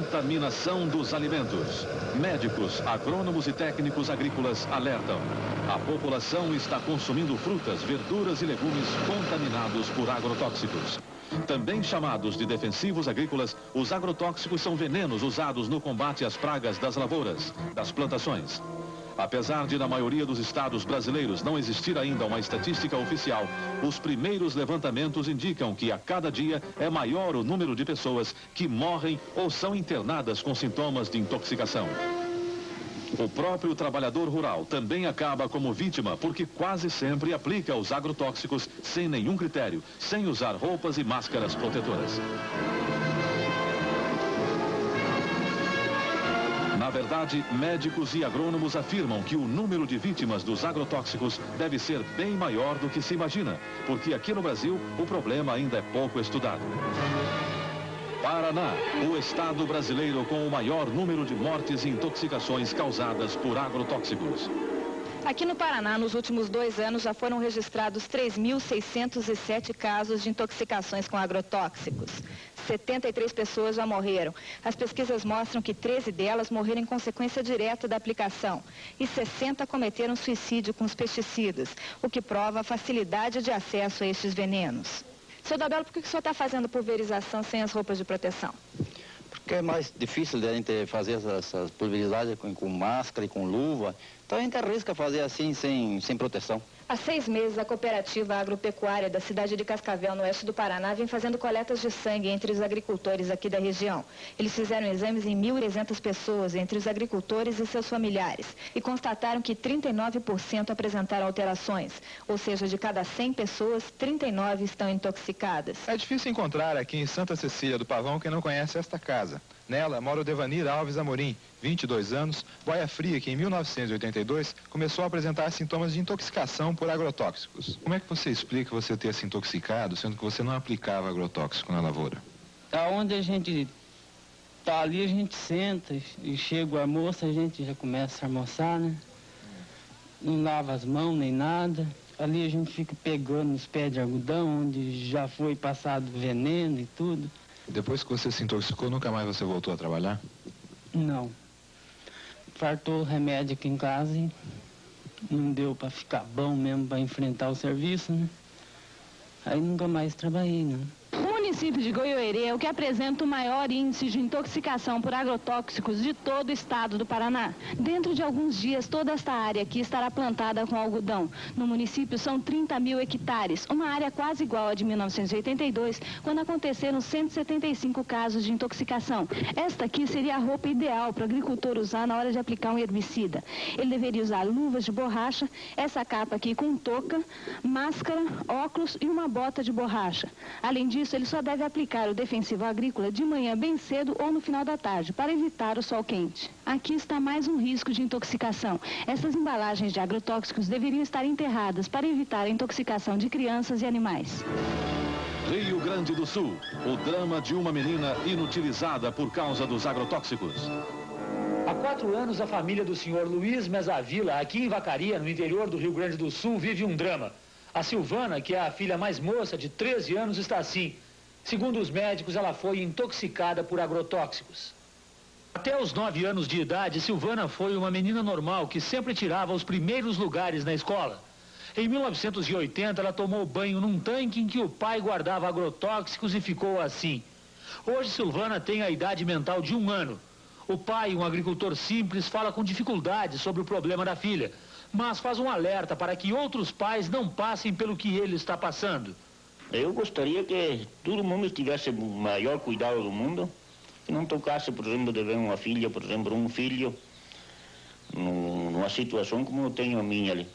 Contaminação dos alimentos. Médicos, agrônomos e técnicos agrícolas alertam. A população está consumindo frutas, verduras e legumes contaminados por agrotóxicos. Também chamados de defensivos agrícolas, os agrotóxicos são venenos usados no combate às pragas das lavouras, das plantações. Apesar de, na maioria dos estados brasileiros, não existir ainda uma estatística oficial, os primeiros levantamentos indicam que a cada dia é maior o número de pessoas que morrem ou são internadas com sintomas de intoxicação. O próprio trabalhador rural também acaba como vítima porque quase sempre aplica os agrotóxicos sem nenhum critério, sem usar roupas e máscaras protetoras. Na verdade, médicos e agrônomos afirmam que o número de vítimas dos agrotóxicos deve ser bem maior do que se imagina, porque aqui no Brasil o problema ainda é pouco estudado. Paraná, o estado brasileiro com o maior número de mortes e intoxicações causadas por agrotóxicos. Aqui no Paraná, nos últimos 2 anos, já foram registrados 3.607 casos de intoxicações com agrotóxicos. 73 pessoas já morreram. As pesquisas mostram que 13 delas morreram em consequência direta da aplicação e 60 cometeram suicídio com os pesticidas, o que prova a facilidade de acesso a estes venenos. Seu Dabelo, por que o senhor está fazendo pulverização sem as roupas de proteção? Porque é mais difícil de a gente fazer essas pulverizagens com máscara e com luva. Então a gente arrisca fazer assim sem proteção. Há 6 meses, a cooperativa agropecuária da cidade de Cascavel, no oeste do Paraná, vem fazendo coletas de sangue entre os agricultores aqui da região. Eles fizeram exames em 1.300 pessoas, entre os agricultores e seus familiares, e constataram que 39% apresentaram alterações, ou seja, de cada 100 pessoas, 39 estão intoxicadas. É difícil encontrar aqui em Santa Cecília do Pavão quem não conhece esta casa. Nela mora o Devanir Alves Amorim, 22 anos, boia fria, que em 1982 começou a apresentar sintomas de intoxicação por agrotóxicos. Como é que você explica você ter se intoxicado, sendo que você não aplicava agrotóxico na lavoura? Aonde a gente tá ali, a gente senta e chega o almoço, a gente já começa a almoçar, né? Não lava as mãos nem nada. Ali a gente fica pegando os pés de algodão, onde já foi passado veneno e tudo. Depois que você se intoxicou, nunca mais você voltou a trabalhar? Não. Fartou remédio aqui em casa e não deu para ficar bom mesmo para enfrentar o serviço, né? Aí nunca mais trabalhei, né? O município de Goiôerê é o que apresenta o maior índice de intoxicação por agrotóxicos de todo o estado do Paraná. Dentro de alguns dias, toda esta área aqui estará plantada com algodão. No município são 30.000 hectares, uma área quase igual à de 1982, quando aconteceram 175 casos de intoxicação. Esta aqui seria a roupa ideal para o agricultor usar na hora de aplicar um herbicida. Ele deveria usar luvas de borracha, essa capa aqui com touca, máscara, óculos e uma bota de borracha. Além disso, ele só deve aplicar o defensivo agrícola de manhã bem cedo ou no final da tarde, para evitar o sol quente. Aqui está mais um risco de intoxicação. Essas embalagens de agrotóxicos deveriam estar enterradas para evitar a intoxicação de crianças e animais. Rio Grande do Sul, o drama de uma menina inutilizada por causa dos agrotóxicos. Há 4 anos, a família do senhor Luiz Mesavila, aqui em Vacaria, no interior do Rio Grande do Sul, vive um drama. A Silvana, que é a filha mais moça, de 13 anos, está assim. Segundo os médicos, ela foi intoxicada por agrotóxicos. Até os 9 anos de idade, Silvana foi uma menina normal que sempre tirava os primeiros lugares na escola. Em 1980, ela tomou banho num tanque em que o pai guardava agrotóxicos e ficou assim. Hoje, Silvana tem a idade mental de 1 ano. O pai, um agricultor simples, fala com dificuldade sobre o problema da filha, mas faz um alerta para que outros pais não passem pelo que ele está passando. Eu gostaria que todo mundo tivesse o maior cuidado do mundo, que não tocasse, por exemplo, de ver uma filha, por exemplo, um filho, numa situação como eu tenho a minha ali.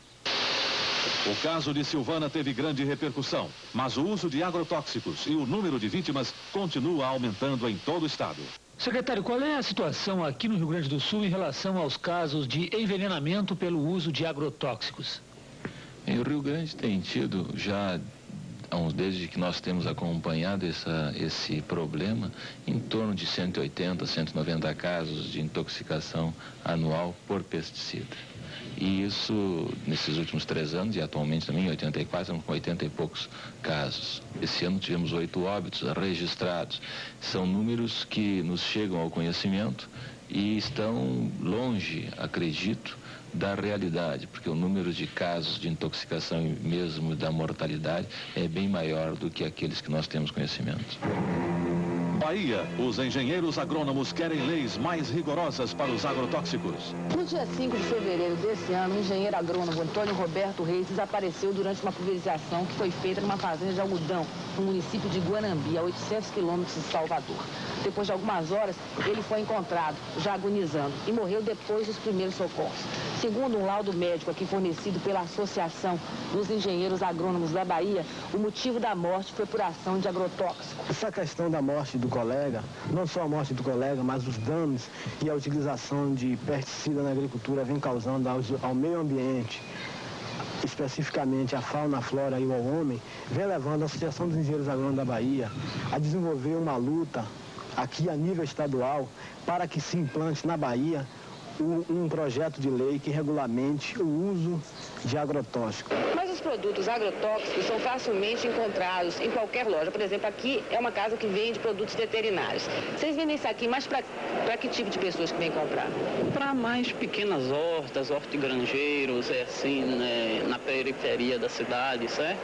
O caso de Silvana teve grande repercussão, mas o uso de agrotóxicos e o número de vítimas continua aumentando em todo o estado. Secretário, qual é a situação aqui no Rio Grande do Sul em relação aos casos de envenenamento pelo uso de agrotóxicos? Em Rio Grande tem tido já, desde que nós temos acompanhado esse problema, em torno de 180, 190 casos de intoxicação anual por pesticida. E isso, nesses últimos 3 anos, e atualmente também, em 84, estamos com 80 e poucos casos. Esse ano tivemos 8 óbitos registrados. São números que nos chegam ao conhecimento e estão longe, acredito, da realidade, porque o número de casos de intoxicação e mesmo da mortalidade é bem maior do que aqueles que nós temos conhecimento. Bahia, os engenheiros agrônomos querem leis mais rigorosas para os agrotóxicos. No dia 5 de fevereiro desse ano, o engenheiro agrônomo Antônio Roberto Reis desapareceu durante uma pulverização que foi feita numa fazenda de algodão, no município de Guanambi, a 800 quilômetros de Salvador. Depois de algumas horas, ele foi encontrado, já agonizando, e morreu depois dos primeiros socorros. Segundo um laudo médico aqui fornecido pela Associação dos Engenheiros Agrônomos da Bahia, o motivo da morte foi por ação de agrotóxico. Essa questão da morte do colega, não só a morte do colega, mas os danos e a utilização de pesticida na agricultura vem causando ao meio ambiente, especificamente à fauna, à flora e ao homem, vem levando a Associação dos Engenheiros Agrônomos da Bahia a desenvolver uma luta aqui a nível estadual para que se implante na Bahia um projeto de lei que regulamente o uso de agrotóxicos. Mas os produtos agrotóxicos são facilmente encontrados em qualquer loja. Por exemplo, aqui é uma casa que vende produtos veterinários. Vocês vendem isso aqui, mas para que tipo de pessoas que vêm comprar? Para mais pequenas hortas, hortigranjeiros, assim, né, na periferia da cidade, certo?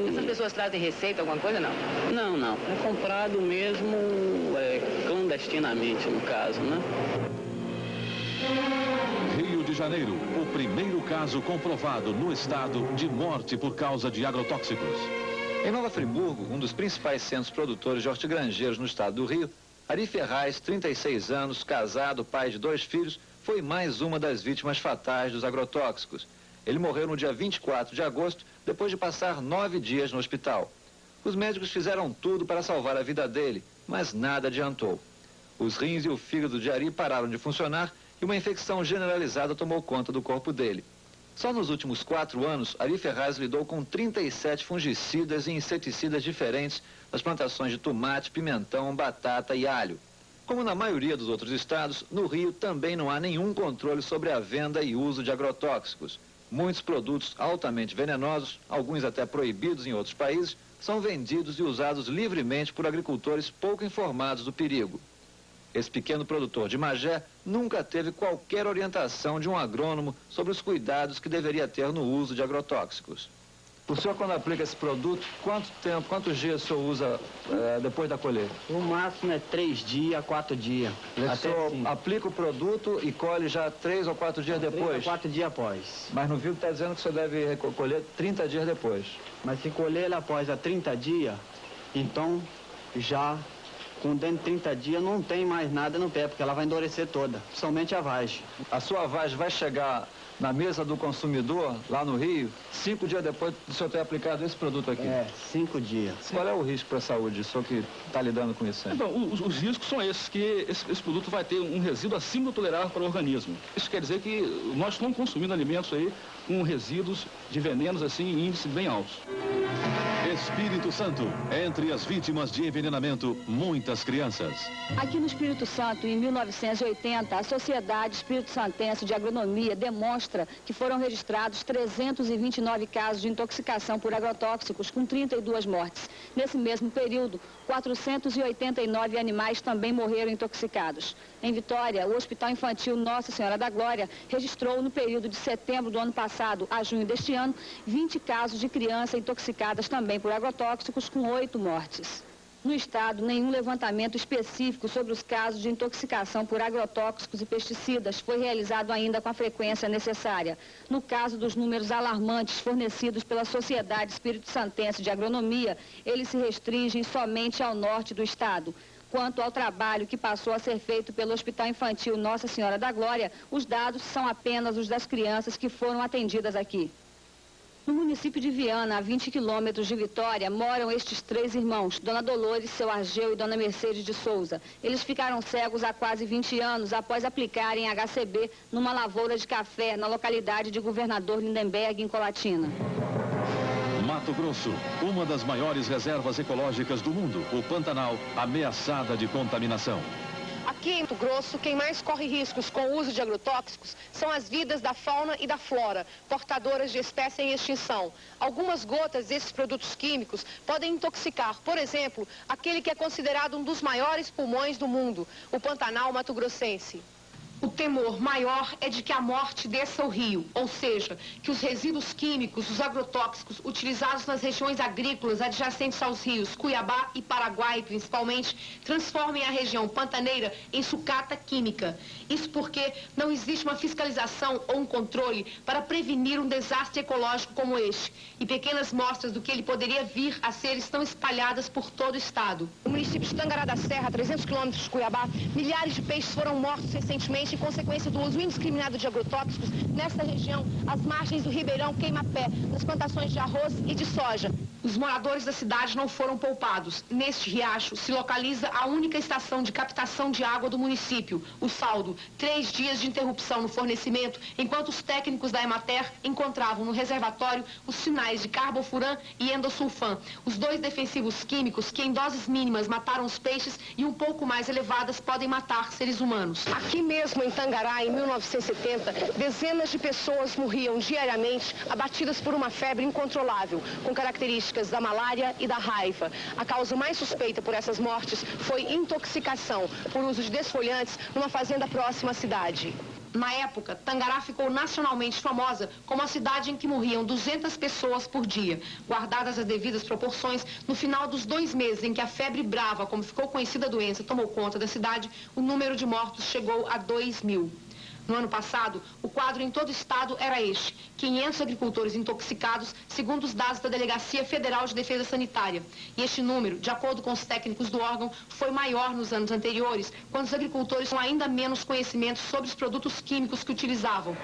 Essas pessoas trazem receita, alguma coisa, não? Não. É comprado mesmo clandestinamente, no caso, né? Rio de Janeiro, o primeiro caso comprovado no estado de morte por causa de agrotóxicos. Em Nova Friburgo, um dos principais centros produtores de hortigranjeiros no estado do Rio, Ari Ferraz, 36 anos, casado, pai de 2 filhos, foi mais uma das vítimas fatais dos agrotóxicos. Ele morreu no dia 24 de agosto, depois de passar 9 dias no hospital. Os médicos fizeram tudo para salvar a vida dele, mas nada adiantou. Os rins e o fígado de Ari pararam de funcionar e uma infecção generalizada tomou conta do corpo dele. Só nos últimos 4 anos, Ari Ferraz lidou com 37 fungicidas e inseticidas diferentes nas plantações de tomate, pimentão, batata e alho. Como na maioria dos outros estados, no Rio também não há nenhum controle sobre a venda e uso de agrotóxicos. Muitos produtos altamente venenosos, alguns até proibidos em outros países, são vendidos e usados livremente por agricultores pouco informados do perigo. Esse pequeno produtor de Magé nunca teve qualquer orientação de um agrônomo sobre os cuidados que deveria ter no uso de agrotóxicos. O senhor, quando aplica esse produto, quantos dias o senhor usa depois da colheita? O máximo é 3 dias, 4 dias. O senhor aplica o produto e colhe já 3 ou 4 dias depois? 3 ou 4 dias após. Mas no vídeo está dizendo que o senhor deve colher 30 dias depois. Mas se colher ele após 30 dias, então já com dentro de 30 dias não tem mais nada no pé, porque ela vai endurecer toda, somente a vagem. A sua vagem vai chegar na mesa do consumidor, lá no Rio, 5 dias depois do senhor ter aplicado esse produto aqui? 5 dias. Qual é o risco para a saúde, o senhor que está lidando com isso aí? Então, os riscos são esses, que esse produto vai ter um resíduo acima do tolerável para o organismo. Isso quer dizer que nós estamos consumindo alimentos aí com resíduos de venenos assim em índices bem altos. Espírito Santo, entre as vítimas de envenenamento, muitas crianças. Aqui no Espírito Santo, em 1980, a Sociedade Espírito Santense de Agronomia demonstra que foram registrados 329 casos de intoxicação por agrotóxicos, com 32 mortes. Nesse mesmo período, 489 animais também morreram intoxicados. Em Vitória, o Hospital Infantil Nossa Senhora da Glória registrou no período de setembro do ano passado a junho deste ano 20 casos de crianças intoxicadas também por agrotóxicos, com 8 mortes. No estado, nenhum levantamento específico sobre os casos de intoxicação por agrotóxicos e pesticidas foi realizado ainda com a frequência necessária. No caso dos números alarmantes fornecidos pela Sociedade Espírito Santense de Agronomia, eles se restringem somente ao norte do estado. Quanto ao trabalho que passou a ser feito pelo Hospital Infantil Nossa Senhora da Glória, os dados são apenas os das crianças que foram atendidas aqui. No município de Viana, a 20 quilômetros de Vitória, moram estes 3 irmãos, Dona Dolores, seu Argeu e Dona Mercedes de Souza. Eles ficaram cegos há quase 20 anos após aplicarem HCB numa lavoura de café na localidade de Governador Lindenberg, em Colatina. Mato Grosso, uma das maiores reservas ecológicas do mundo, o Pantanal, ameaçada de contaminação. Aqui em Mato Grosso, quem mais corre riscos com o uso de agrotóxicos são as vidas da fauna e da flora, portadoras de espécies em extinção. Algumas gotas desses produtos químicos podem intoxicar, por exemplo, aquele que é considerado um dos maiores pulmões do mundo, o Pantanal mato-grossense. O temor maior é de que a morte desça ao rio, ou seja, que os resíduos químicos, os agrotóxicos utilizados nas regiões agrícolas adjacentes aos rios Cuiabá e Paraguai, principalmente, transformem a região pantaneira em sucata química. Isso porque não existe uma fiscalização ou um controle para prevenir um desastre ecológico como este. E pequenas mostras do que ele poderia vir a ser estão espalhadas por todo o estado. No município de Tangará da Serra, a 300 quilômetros de Cuiabá, milhares de peixes foram mortos recentemente em consequência do uso indiscriminado de agrotóxicos nesta região, às margens do Ribeirão Queima-Pé, nas plantações de arroz e de soja. Os moradores da cidade não foram poupados. Neste riacho se localiza a única estação de captação de água do município, o Saldo. 3 dias de interrupção no fornecimento, enquanto os técnicos da Emater encontravam no reservatório os sinais de carbofuran e endosulfan, os 2 defensivos químicos que em doses mínimas mataram os peixes e um pouco mais elevadas podem matar seres humanos. Aqui mesmo em Tangará, em 1970, dezenas de pessoas morriam diariamente abatidas por uma febre incontrolável, com características da malária e da raiva. A causa mais suspeita por essas mortes foi intoxicação por uso de desfolhantes numa fazenda próxima à cidade. Na época, Tangará ficou nacionalmente famosa como a cidade em que morriam 200 pessoas por dia. Guardadas as devidas proporções, no final dos 2 meses em que a febre brava, como ficou conhecida a doença, tomou conta da cidade, o número de mortos chegou a 2.000. No ano passado, o quadro em todo o estado era este: 500 agricultores intoxicados, segundo os dados da Delegacia Federal de Defesa Sanitária. E este número, de acordo com os técnicos do órgão, foi maior nos anos anteriores, quando os agricultores tinham ainda menos conhecimento sobre os produtos químicos que utilizavam.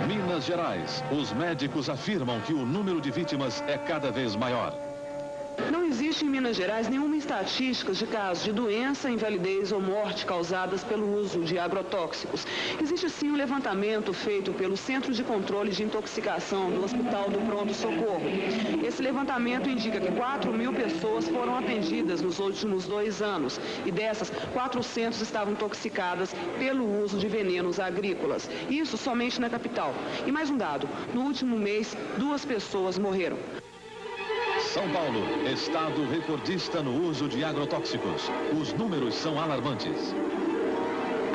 Minas Gerais, os médicos afirmam que o número de vítimas é cada vez maior. Não existe em Minas Gerais nenhuma estatística de casos de doença, invalidez ou morte causadas pelo uso de agrotóxicos. Existe sim um levantamento feito pelo Centro de Controle de Intoxicação do Hospital do Pronto Socorro. Esse levantamento indica que 4.000 pessoas foram atendidas nos últimos 2 anos e dessas, 400 estavam intoxicadas pelo uso de venenos agrícolas. Isso somente na capital. E mais um dado, no último mês, 2 pessoas morreram. São Paulo, estado recordista no uso de agrotóxicos. Os números são alarmantes.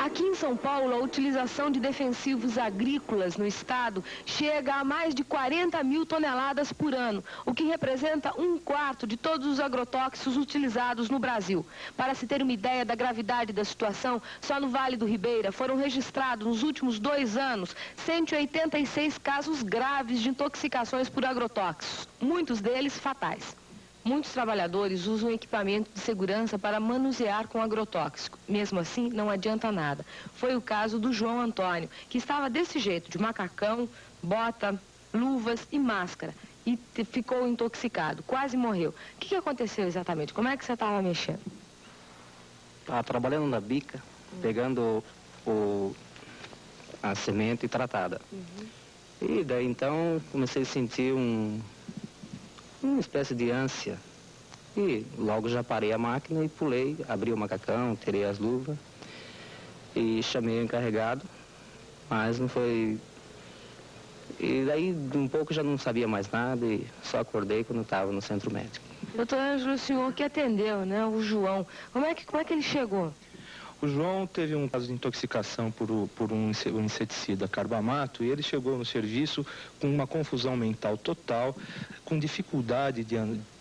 Aqui em São Paulo, a utilização de defensivos agrícolas no estado chega a mais de 40.000 toneladas por ano, o que representa 1/4 de todos os agrotóxicos utilizados no Brasil. Para se ter uma ideia da gravidade da situação, só no Vale do Ribeira foram registrados nos últimos 2 anos 186 casos graves de intoxicações por agrotóxicos, muitos deles fatais. Muitos trabalhadores usam equipamento de segurança para manusear com agrotóxico. Mesmo assim, não adianta nada. Foi o caso do João Antônio, que estava desse jeito, de macacão, bota, luvas e máscara. E ficou intoxicado, quase morreu. O que aconteceu exatamente? Como é que você estava mexendo? Estava trabalhando na bica, pegando a semente tratada. E daí então comecei a sentir uma espécie de ânsia. E logo já parei a máquina e pulei, abri o macacão, tirei as luvas e chamei o encarregado, mas não foi... E daí um pouco já não sabia mais nada e só acordei quando estava no centro médico. Doutor Ângelo, o senhor que atendeu, né, o João, como é que ele chegou? O João teve um caso de intoxicação por um inseticida carbamato e ele chegou no serviço com uma confusão mental total, com dificuldade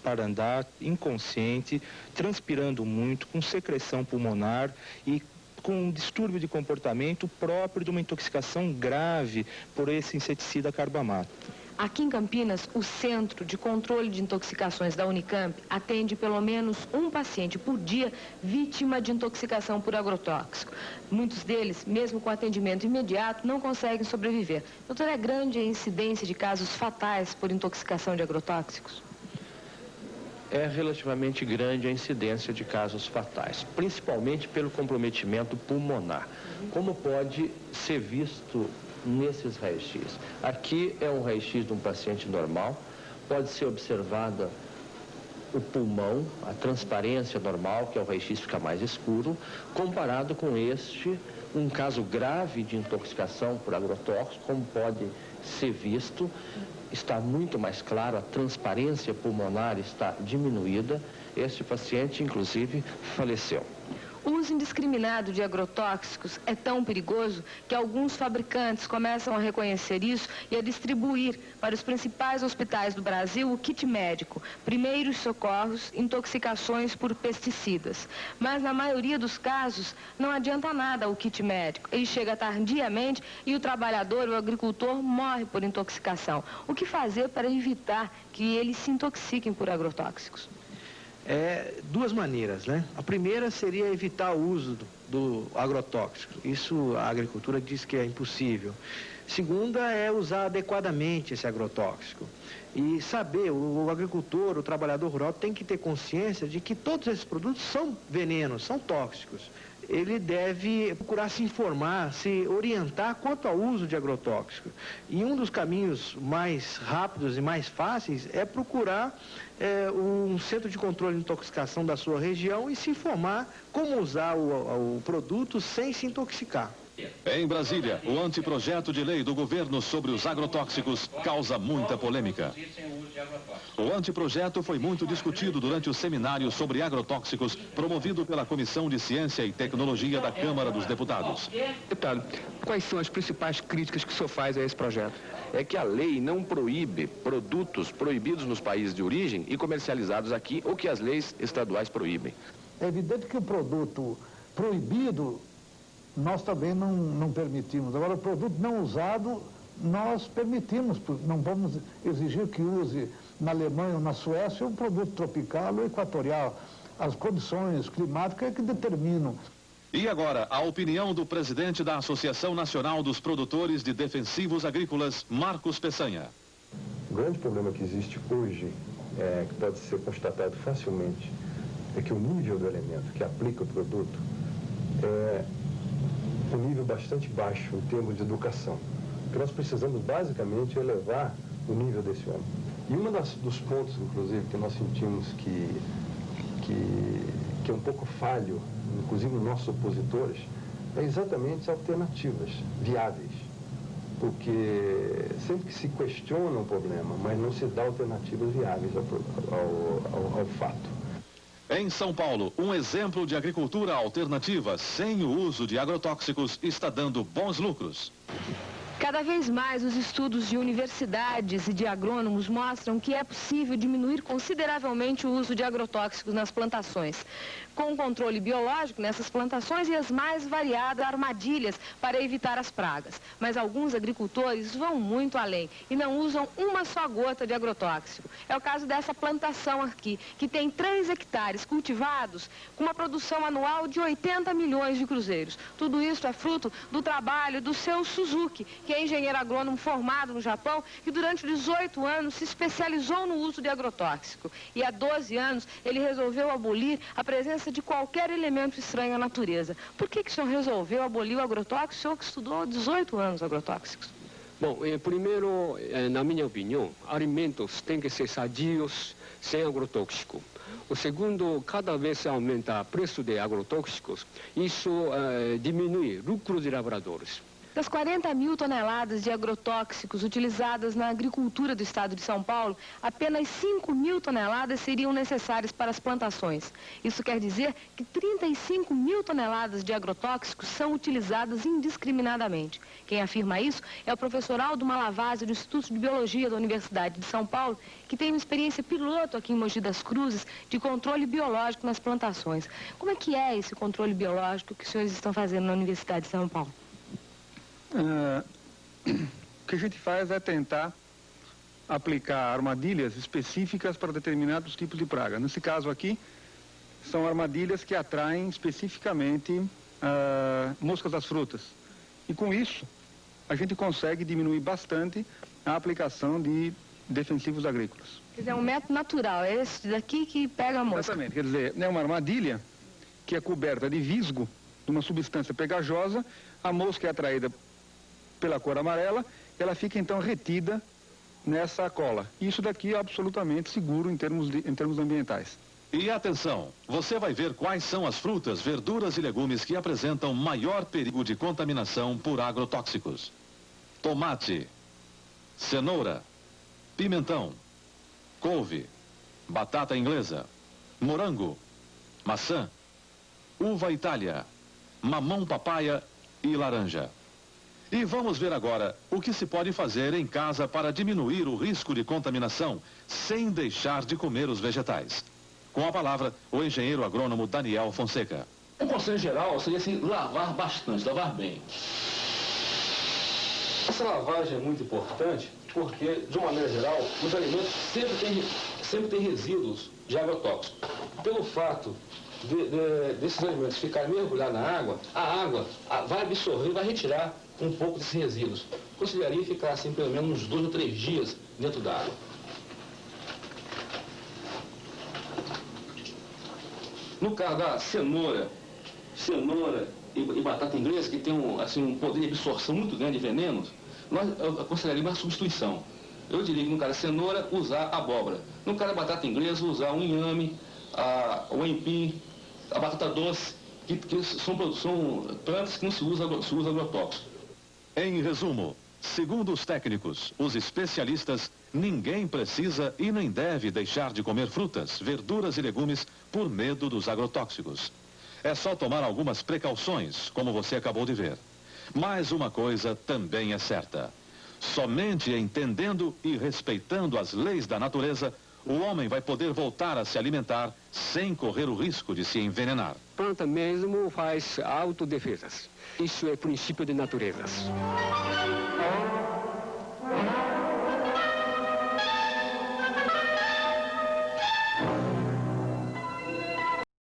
para andar, inconsciente, transpirando muito, com secreção pulmonar e com um distúrbio de comportamento próprio de uma intoxicação grave por esse inseticida carbamato. Aqui em Campinas, o Centro de Controle de Intoxicações da Unicamp atende pelo menos um paciente por dia vítima de intoxicação por agrotóxico. Muitos deles, mesmo com atendimento imediato, não conseguem sobreviver. Doutor, é grande a incidência de casos fatais por intoxicação de agrotóxicos? É relativamente grande a incidência de casos fatais, principalmente pelo comprometimento pulmonar. Como pode ser visto nesses raios-x? Aqui é um raio-x de um paciente normal, pode ser observada o pulmão, a transparência normal, que é o raio-x fica mais escuro, comparado com este, um caso grave de intoxicação por agrotóxico, como pode ser visto, está muito mais claro, a transparência pulmonar está diminuída. Este paciente, inclusive, faleceu. O uso indiscriminado de agrotóxicos é tão perigoso que alguns fabricantes começam a reconhecer isso e a distribuir para os principais hospitais do Brasil o kit médico, primeiros socorros, intoxicações por pesticidas. Mas na maioria dos casos não adianta nada o kit médico. Ele chega tardiamente e o trabalhador, o agricultor, morre por intoxicação. O que fazer para evitar que eles se intoxiquem por agrotóxicos? Duas maneiras, né? A primeira seria evitar o uso do agrotóxico. Isso a agricultura diz que é impossível. Segunda é usar adequadamente esse agrotóxico. E saber, o agricultor, o trabalhador rural tem que ter consciência de que todos esses produtos são venenos, são tóxicos. Ele deve procurar se informar, se orientar quanto ao uso de agrotóxico. E um dos caminhos mais rápidos e mais fáceis é procurar um centro de controle de intoxicação da sua região e se informar como usar o produto sem se intoxicar. Em Brasília, o anteprojeto de lei do governo sobre os agrotóxicos causa muita polêmica. O anteprojeto foi muito discutido durante o seminário sobre agrotóxicos promovido pela Comissão de Ciência e Tecnologia da Câmara dos Deputados. Deputado, quais são as principais críticas que o senhor faz a esse projeto? É que a lei não proíbe produtos proibidos nos países de origem e comercializados aqui, ou que as leis estaduais proíbem. É evidente que o produto proibido nós também não permitimos. Agora, o produto não usado, nós permitimos, não vamos exigir que use na Alemanha ou na Suécia um produto tropical ou equatorial. As condições climáticas é que determinam. E agora, a opinião do presidente da Associação Nacional dos Produtores de Defensivos Agrícolas, Marcos Peçanha. O grande problema que existe hoje, que pode ser constatado facilmente, é que o nível do elemento que aplica o produto é um nível bastante baixo em termos de educação. O que nós precisamos, basicamente, é elevar o nível desse homem. E um dos pontos, inclusive, que nós sentimos que é um pouco falho, inclusive nos nossos opositores, é exatamente as alternativas viáveis. Porque sempre que se questiona um problema, mas não se dá alternativas viáveis ao fato. Em São Paulo, um exemplo de agricultura alternativa sem o uso de agrotóxicos está dando bons lucros. Cada vez mais os estudos de universidades e de agrônomos mostram que é possível diminuir consideravelmente o uso de agrotóxicos nas plantações, com controle biológico nessas plantações e as mais variadas armadilhas para evitar as pragas. Mas alguns agricultores vão muito além e não usam uma só gota de agrotóxico. É o caso dessa plantação aqui, que tem 3 hectares cultivados com uma produção anual de 80 milhões de cruzeiros. Tudo isso é fruto do trabalho do seu Suzuki, que é engenheiro agrônomo formado no Japão e durante 18 anos se especializou no uso de agrotóxico. E há 12 anos ele resolveu abolir a presença de qualquer elemento estranho à natureza. Por que o senhor resolveu abolir o agrotóxico? O senhor que estudou 18 anos agrotóxicos. Bom, primeiro, na minha opinião, alimentos têm que ser sadios, sem agrotóxico. O segundo, cada vez se aumenta o preço de agrotóxicos, isso diminui o lucro de lavradores. Das 40 mil toneladas de agrotóxicos utilizadas na agricultura do estado de São Paulo, apenas 5 mil toneladas seriam necessárias para as plantações. Isso quer dizer que 35 mil toneladas de agrotóxicos são utilizadas indiscriminadamente. Quem afirma isso é o professor Aldo Malavasi, do Instituto de Biologia da Universidade de São Paulo, que tem uma experiência piloto aqui em Mogi das Cruzes de controle biológico nas plantações. Como é que é esse controle biológico que os senhores estão fazendo na Universidade de São Paulo? O que a gente faz é tentar aplicar armadilhas específicas para determinados tipos de praga. Nesse caso aqui, são armadilhas que atraem especificamente moscas das frutas. E com isso, a gente consegue diminuir bastante a aplicação de defensivos agrícolas. Quer dizer, é um método natural, é esse daqui que pega a mosca. Exatamente, quer dizer, é uma armadilha que é coberta de visgo, de uma substância pegajosa, a mosca é atraída pela cor amarela, ela fica então retida nessa cola. Isso daqui é absolutamente seguro em termos ambientais. E atenção, você vai ver quais são as frutas, verduras e legumes que apresentam maior perigo de contaminação por agrotóxicos. Tomate, cenoura, pimentão, couve, batata inglesa, morango, maçã, uva Itália, mamão papaya e laranja. E vamos ver agora o que se pode fazer em casa para diminuir o risco de contaminação sem deixar de comer os vegetais. Com a palavra, o engenheiro agrônomo Daniel Fonseca. Um conselho geral seria assim, lavar bastante, lavar bem. Essa lavagem é muito importante porque, de uma maneira geral, os alimentos sempre têm resíduos de agrotóxicos. Pelo fato desses alimentos ficarem mergulhados na água, a água vai absorver, vai retirar um pouco desses resíduos. Consideraria ficar assim pelo menos uns 2 ou 3 dias dentro da água. No caso da cenoura e batata inglesa, que tem um poder de absorção muito grande de venenos, eu consideraria uma substituição. Eu diria que no caso da cenoura, usar abóbora. No caso da batata inglesa, usar o inhame, o empim, a batata doce, que são plantas que não se usa agrotóxico. Em resumo, segundo os técnicos, os especialistas, ninguém precisa e nem deve deixar de comer frutas, verduras e legumes por medo dos agrotóxicos. É só tomar algumas precauções, como você acabou de ver. Mas uma coisa também é certa. Somente entendendo e respeitando as leis da natureza, o homem vai poder voltar a se alimentar sem correr o risco de se envenenar. A planta mesmo faz autodefesas. Isso é princípio de natureza.